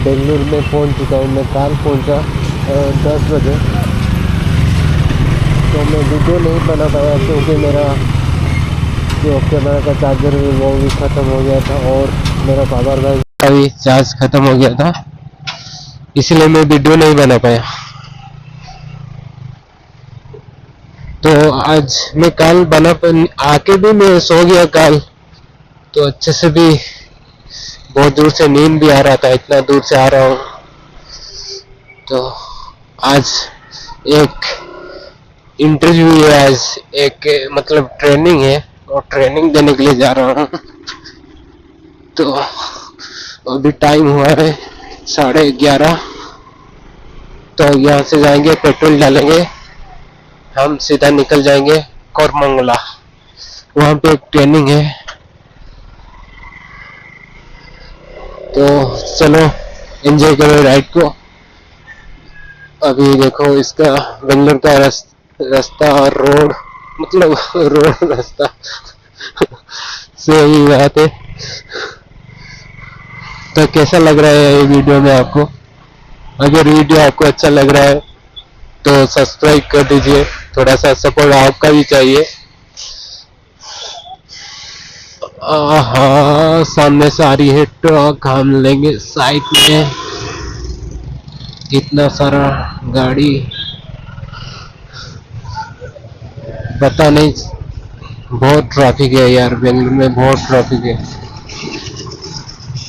बेंगलुरु में पहुंच चुका हूँ। मैं कल पहुंचा 10 बजे, तो मैं वीडियो नहीं बना पाया क्योंकि मेरा जो कैमरा का चार्जर है वो भी ख़त्म हो गया था और मेरा पावर बैंक का भी चार्ज ख़त्म हो गया था, इसलिए मैं वीडियो नहीं बना पाया। तो आज मैं कल बना आके भी मैं सो गया कल, तो अच्छे से भी बहुत दूर से नींद भी आ रहा था, इतना दूर से आ रहा हूँ। तो आज एक इंटरव्यू है, आज एक मतलब ट्रेनिंग है और ट्रेनिंग देने के लिए जा रहा हूँ। तो अभी टाइम हुआ है 11:30, तो यहाँ से जाएंगे, पेट्रोल डालेंगे, हम सीधा निकल जाएंगे कोरमंगला। वहाँ पे एक ट्रेनिंग है, तो चलो एंजॉय करो राइड को। अभी देखो इसका बेंगलोर का रास्ता और रोड, मतलब रोड रास्ता सही बात है। तो कैसा लग रहा है ये वीडियो में आपको? अगर वीडियो आपको अच्छा लग रहा है तो सब्सक्राइब कर दीजिए, थोड़ा सा सपोर्ट आपका भी चाहिए। हाँ, सामने से आ रही है ट्रक, हम लेंगे साइड में। इतना सारा गाड़ी, पता नहीं, बहुत ट्रैफिक है यार, बेंगलुरु में बहुत ट्रैफिक है,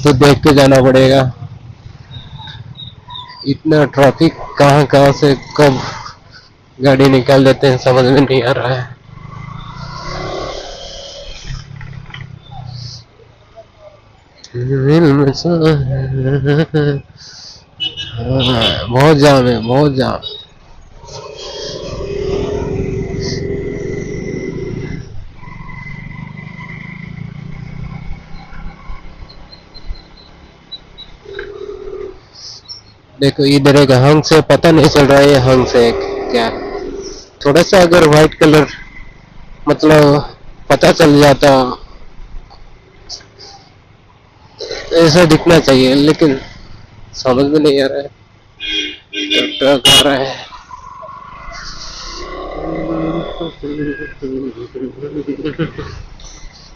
तो देख के जाना पड़ेगा। इतना ट्रैफिक कहाँ कहाँ से कब गाड़ी निकाल देते हैं समझ में नहीं आ रहा है। बहुत जाम है, बहुत जाम। देखो इधर एक हंग से, पता नहीं चल रहा है हंग से क्या, थोड़ा सा अगर व्हाइट कलर मतलब पता चल जाता, ऐसा दिखना चाहिए, लेकिन समझ में नहीं आ रहा है। ट्रक आ रहा है।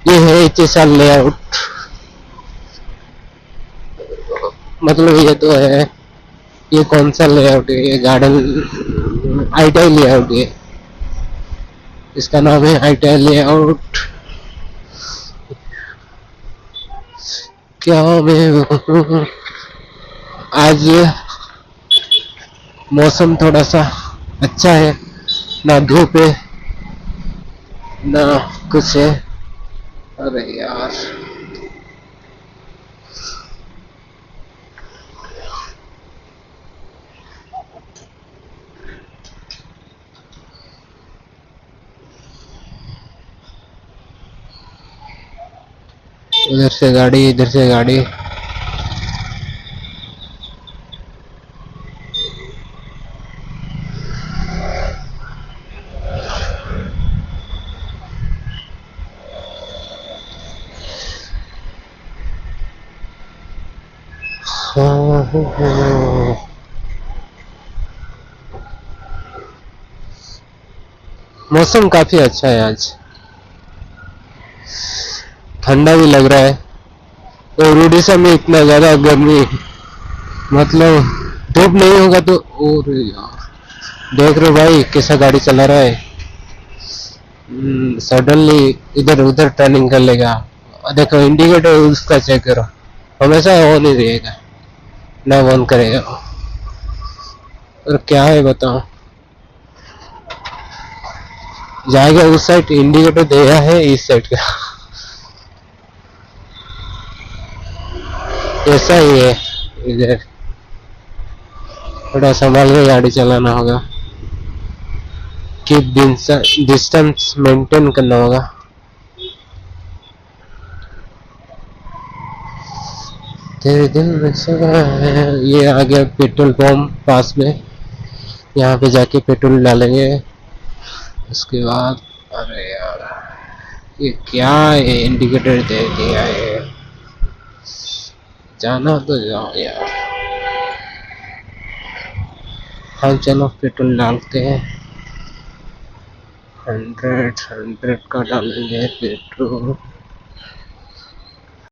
ये है HSR लेआउट, मतलब ये तो है, ये कौन सा लेआउट है? ये गार्डन आईटीआई लेआउट है, इसका नाम है आईटीआई लेआउट। क्या मैं आज मौसम थोड़ा सा अच्छा है, ना धूप है ना कुछ है। अरे यार, उधर से गाड़ी, इधर से गाड़ी। मौसम काफी अच्छा है आज, ठंडा भी लग रहा है। और उड़ीसा में इतना ज्यादा गर्मी, मतलब धूप नहीं होगा तो। और यार देख रहे हो भाई कैसा गाड़ी चला रहा है, सडनली इधर उधर टर्निंग कर लेगा। देखो इंडिकेटर उसका चेक करो, हमेशा ऑन ही रहेगा, ना ऑन करेगा। और क्या है बताओ, जाएगा उस साइड, इंडिकेटर दिया है इस साइड का। ऐसा ही है इधर, थोड़ा संभाल के गाड़ी चलाना होगा, कि डिस्टेंस मेंटेन करना होगा। तेरे दिल में सगा है। ये आ गया पेट्रोल पंप पास में, यहाँ पे जाके पेट्रोल डालेंगे, उसके बाद। अरे यार ये क्या है, इंडिकेटर दे दिया है, जाना तो जाओ यार। हाँ चलो पेट्रोल डालते हैं। 100 का डालेंगे पेट्रोल।